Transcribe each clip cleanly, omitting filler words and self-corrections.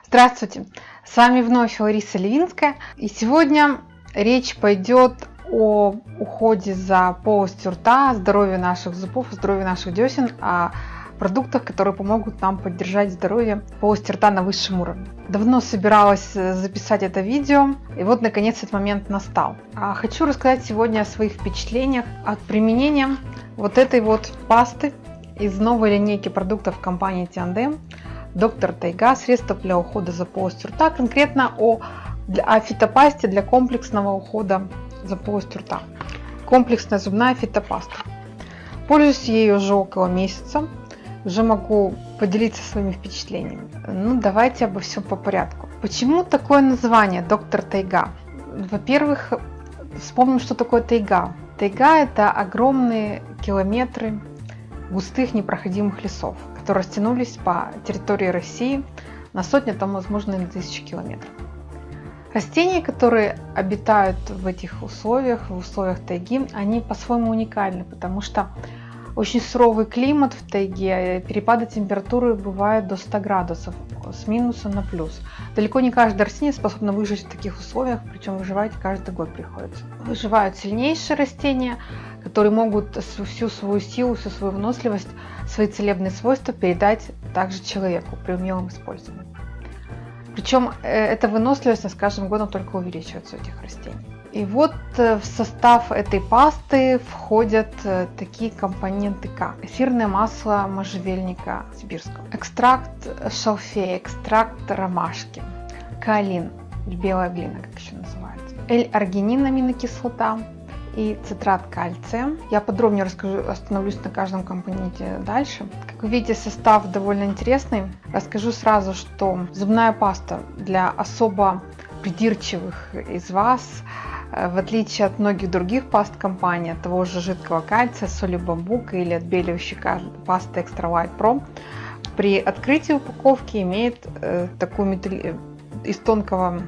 Здравствуйте! С вами вновь Лариса Левинская, и сегодня речь пойдет о уходе за полостью рта, здоровье наших зубов, здоровье наших десен, о продуктах, которые помогут нам поддержать здоровье полости рта на высшем уровне. Давно собиралась записать это видео, и вот наконец этот момент настал. Хочу рассказать сегодня о своих впечатлениях от применения вот этой вот пасты из новой линейки продуктов компании T&M Доктор Тайга, средство для ухода за полостью рта, конкретно о фитопасте для комплексного ухода за полостью рта. Комплексная зубная фитопаста. Пользуюсь ею уже около месяца, уже могу поделиться своими впечатлениями. Давайте обо всем по порядку. Почему такое название Доктор Тайга? Во-первых, вспомним, что такое тайга. Тайга – это огромные километры густых непроходимых лесов, которые растянулись по территории России на сотни, там, возможно, на тысячи километров. Растения, которые обитают в этих условиях, в условиях тайги, они по-своему уникальны, потому что очень суровый климат в тайге, перепады температуры бывают до 100 градусов, с минуса на плюс. Далеко не каждое растение способно выжить в таких условиях, причем выживать каждый год приходится. Выживают сильнейшие растения, которые могут всю свою силу, всю свою выносливость, свои целебные свойства передать также человеку при умелом использовании. Причем эта выносливость с каждым годом только увеличивается у этих растений. И вот в состав этой пасты входят такие компоненты, как эфирное масло можжевельника сибирского, экстракт шалфея, экстракт ромашки, каолин, белая глина, как еще называется, L-аргинин, аминокислота и цитрат кальция. Я подробнее расскажу, остановлюсь на каждом компоненте дальше. Как вы видите, состав довольно интересный. Расскажу сразу, что зубная паста для особо придирчивых из вас, в отличие от многих других паст компании, от того же жидкого кальция, соли бамбука или отбеливающей пасты Extra White Pro, при открытии упаковки имеет такую из тонкого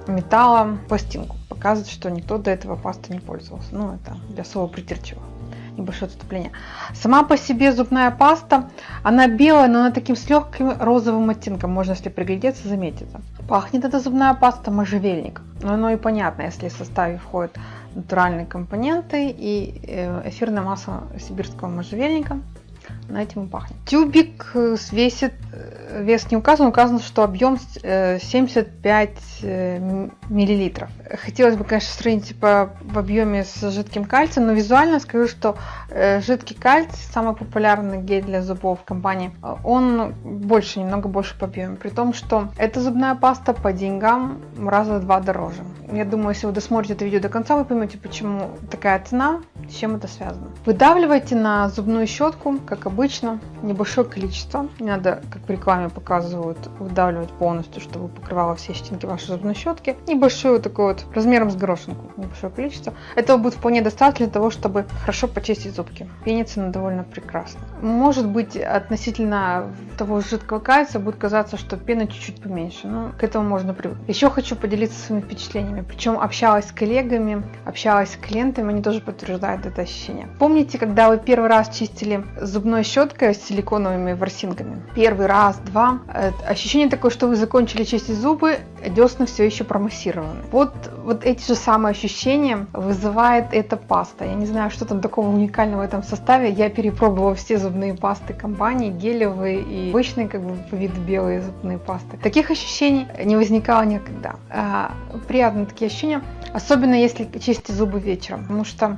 металла пластинку. Показывает, что никто до этого пастой не пользовался. Это для особо придирчивых. Небольшое отступление. Сама по себе зубная паста, она белая, но она таким с легким розовым оттенком, можно, если приглядеться, заметить это. Пахнет эта зубная паста можжевельником, но оно и понятно, если в составе входят натуральные компоненты и эфирное масло сибирского можжевельника, на этим и пахнет. Тюбик весит, вес не указан, что объем 75 миллилитров. Хотелось бы, конечно, сравнить в объеме с жидким кальцием, но визуально скажу, что жидкий кальций, самый популярный гель для зубов в компании, он немного больше по объему, при том, что эта зубная паста по деньгам раза в 2 дороже. Я думаю, если вы досмотрите это видео до конца, вы поймете, почему такая цена, с чем это связано. Выдавливайте на зубную щетку, как обычно, небольшое количество. Не надо, как в рекламе показывают, выдавливать полностью, чтобы покрывало все щетинки вашей зубной щетки. Небольшое такое вот, размером с горошинку, небольшое количество. Этого будет вполне достаточно для того, чтобы хорошо почистить зубки. Пенится она довольно прекрасно. Может быть, относительно того жидкого кальция будет казаться, что пена чуть-чуть поменьше, но к этому можно привыкнуть. Еще хочу поделиться своими впечатлениями. Причем общалась с коллегами, общалась с клиентами, они тоже подтверждают это ощущение. Помните, когда вы первый раз чистили зубной щеткой с силиконовыми ворсинками? Первый раз, два. Ощущение такое, что вы закончили чистить зубы, десны все еще промассированы. Вот эти же самые ощущения вызывает эта паста. Я не знаю, что там такого уникального в этом составе. Я перепробовала все зубные пасты компании, гелевые и обычные, по виду белые зубные пасты. Таких ощущений не возникало никогда. Приятные такие ощущения, особенно если чистить зубы вечером, потому что,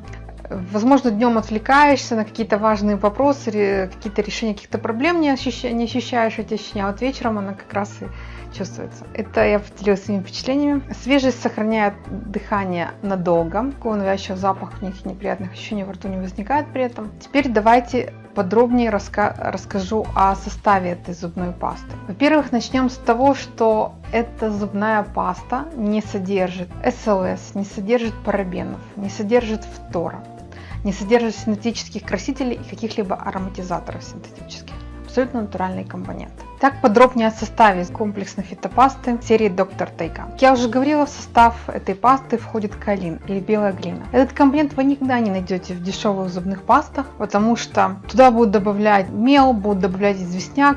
возможно, днем отвлекаешься на какие-то важные вопросы, какие-то решения каких-то проблем, не ощущаешь эти ощущения, а вот вечером она как раз и чувствуется. Это я поделилась своими впечатлениями. Свежесть сохраняет дыхание надолго, такого навязчивого запаха, никаких неприятных ощущений во рту не возникает при этом. Теперь давайте подробнее расскажу о составе этой зубной пасты. Во-первых, начнем с того, что эта зубная паста не содержит СЛС, не содержит парабенов, не содержит фтора, не содержит синтетических красителей и каких-либо ароматизаторов синтетических. Абсолютно натуральные компоненты. Так подробнее о составе комплексной фитопасты серии Доктор Тайга. Как я уже говорила, в состав этой пасты входит каолин или белая глина. Этот компонент вы никогда не найдете в дешевых зубных пастах, потому что туда будут добавлять мел, будут добавлять известняк,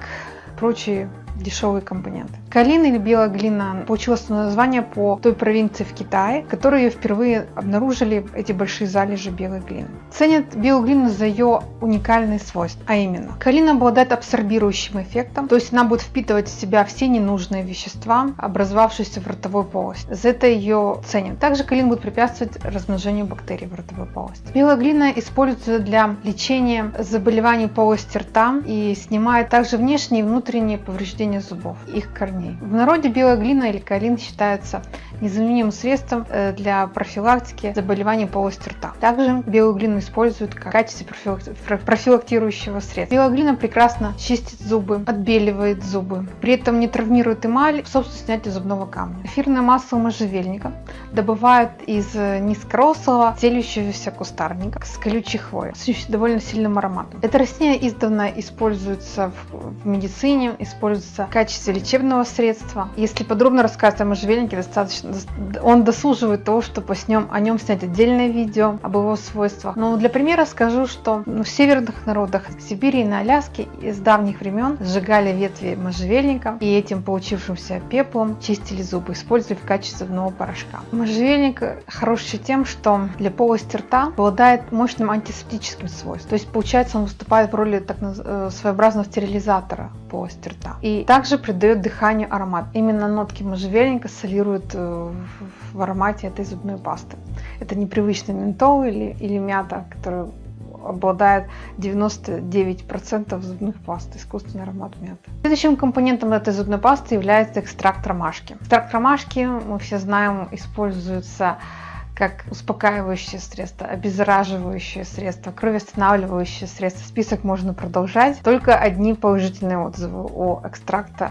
прочие дешевые компоненты. Каолин или белая глина получила свое название по той провинции в Китае, которые впервые обнаружили эти большие залежи белой глины. Ценят белую глину за ее уникальные свойства, а именно каолин обладает абсорбирующим эффектом, то есть она будет впитывать в себя все ненужные вещества, образовавшиеся в ротовой полости. За это ее ценят. Также каолин будет препятствовать размножению бактерий в ротовой полости. Белая глина используется для лечения заболеваний полости рта и снимает также внешние и внутренние повреждения зубов, их корней. В народе белая глина или каолин считается незаменимым средством для профилактики заболеваний полости рта. Также белую глину используют в качестве профилактирующего средства. Белая глина прекрасно чистит зубы, отбеливает зубы, при этом не травмирует эмаль, способствует снятию зубного камня. Эфирное масло можжевельника добывают из низкорослого стелющегося кустарника с колючей хвоей, с довольно сильным ароматом. Это растение издавна используется в медицине, используется в качестве лечебного средства. Если подробно рассказать о можжевельнике, достаточно он дослуживает того, чтобы о нем снять отдельное видео об его свойствах. Но для примера скажу, что в северных народах Сибири и на Аляске с давних времен сжигали ветви можжевельника и этим получившимся пеплом чистили зубы, использовали в качестве зубного порошка. Можжевельник хорош еще тем, что для полости рта обладает мощным антисептическим свойством. То есть получается он выступает в роли своеобразного стерилизатора полости рта. И также придает дыханию аромат. Именно нотки можжевельника солируют в аромате этой зубной пасты. Это непривычный ментол или мята, который обладает 99% зубных паст, искусственный аромат мяты. Следующим компонентом этой зубной пасты является экстракт ромашки. Экстракт ромашки, мы все знаем, используется как успокаивающее средство, обеззараживающее средство, кровоостанавливающее средство. Список можно продолжать. Только одни положительные отзывы о экстракте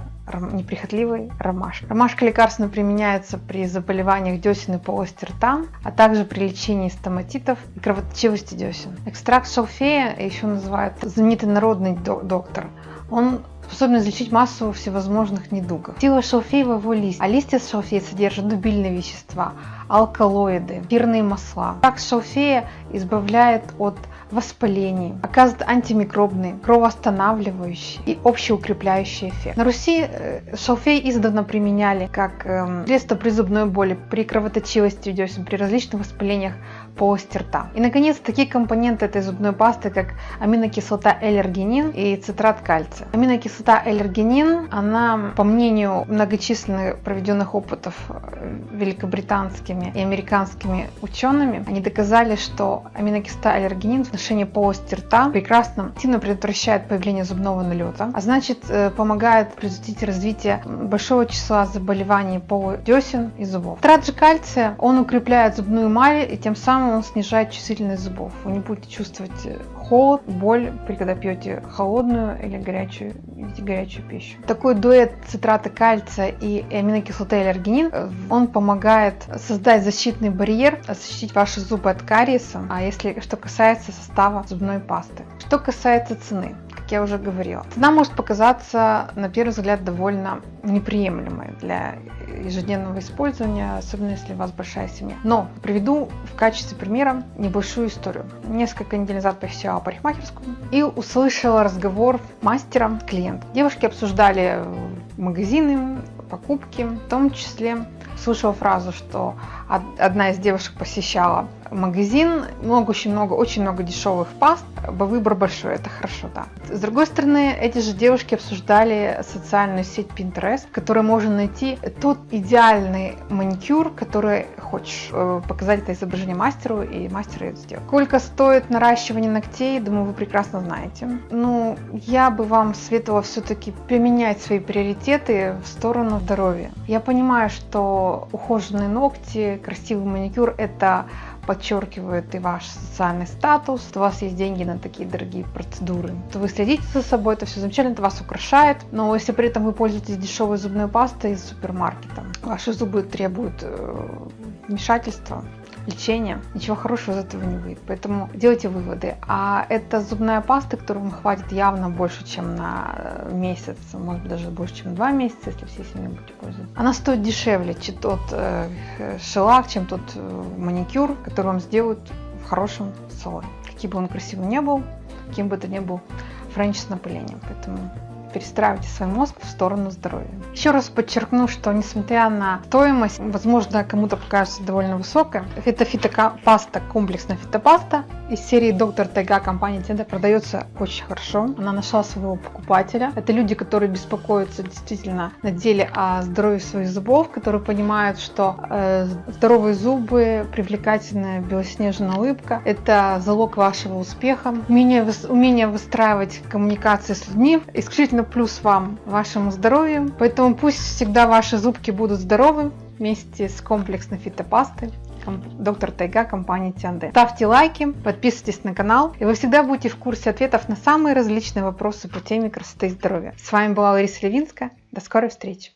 неприхотливой ромашки. Ромашка лекарственно применяется при заболеваниях десен и полости рта, а также при лечении стоматитов и кровоточивости десен. Экстракт шалфея еще называют знаменитый народный доктор. Он способен излечить массу всевозможных недугов. Сила шалфея в его листьях, а листья шалфея содержат дубильные вещества, алкалоиды, эфирные масла. Экстракт шалфея избавляет от воспалений, оказывает антимикробный, кровоостанавливающий и общеукрепляющий эффект. На Руси шалфей издавна применяли как средство при зубной боли, при кровоточивости десен, при различных воспалениях полости рта. И, наконец, такие компоненты этой зубной пасты, как аминокислота L-аргинин и цитрат кальция. Аминокислота L-аргинин, она, по мнению многочисленных проведенных опытов великобританскими и американскими учеными, они доказали, что аминокислота L-аргинин в отношении полости рта прекрасно, активно предотвращает появление зубного налета, а значит, помогает предотвратить развитие большого числа заболеваний десен и зубов. Цитрат же кальция, он укрепляет зубную эмаль и тем самым он снижает чувствительность зубов. Вы не будете чувствовать холод, боль, когда пьете холодную или горячую пищу. Такой дуэт цитрата кальция и аминокислоты L-аргинин, он помогает создать защитный барьер, защитить ваши зубы от кариеса, что касается состава зубной пасты. Что касается цены, как я уже говорила, цена может показаться на первый взгляд довольно неприемлемой для ежедневного использования, особенно если у вас большая семья. Но приведу в качестве примера небольшую историю. Несколько недель назад посещала парикмахерскую и услышала разговор мастера с клиентом. Девушки обсуждали магазины, покупки, в том числе слышала фразу, что одна из девушек посещала магазин, очень много дешевых паст, выбор большой, это хорошо, да. С другой стороны, эти же девушки обсуждали социальную сеть Pinterest, в которой можно найти тот идеальный маникюр, который хочешь, показать это изображение мастеру, и мастер это сделает. Сколько стоит наращивание ногтей, думаю, вы прекрасно знаете. Ну, я бы вам советовала все-таки применять свои приоритеты в сторону здоровья. Я понимаю, что ухоженные ногти, красивый маникюр – это подчеркивает и ваш социальный статус, что у вас есть деньги на такие дорогие процедуры, то вы следите за собой, это все замечательно, это вас украшает, но если при этом вы пользуетесь дешевой зубной пастой из супермаркета, ваши зубы требуют вмешательства, лечения, ничего хорошего из этого не выйдет. Поэтому делайте выводы. А эта зубная паста, которую вам хватит явно больше, чем на месяц, может быть, даже больше, чем 2 месяца, если всей семьей будете пользоваться. Она стоит дешевле, чем тот шелак, чем тот маникюр, который вам сделают в хорошем салоне. Каким бы он красивым не был, каким бы это ни был френч с напылением. Поэтому перестраивайте свой мозг в сторону здоровья. Еще раз подчеркну, что несмотря на стоимость, возможно, кому-то покажется довольно высокая, это фитопаста, комплексная фитопаста из серии Доктор Тайга компании Tiande продается очень хорошо. Она нашла своего покупателя. Это люди, которые беспокоятся действительно на деле о здоровье своих зубов, которые понимают, что здоровые зубы, привлекательная белоснежная улыбка – это залог вашего успеха. Умение выстраивать коммуникации с людьми – исключительно плюс вам, вашему здоровью. Поэтому пусть всегда ваши зубки будут здоровы вместе с комплексной фитопастой Доктор Тайга компании Tiande. Ставьте лайки, подписывайтесь на канал, и вы всегда будете в курсе ответов на самые различные вопросы по теме красоты и здоровья. С вами была Лариса Левинская. До скорой встречи!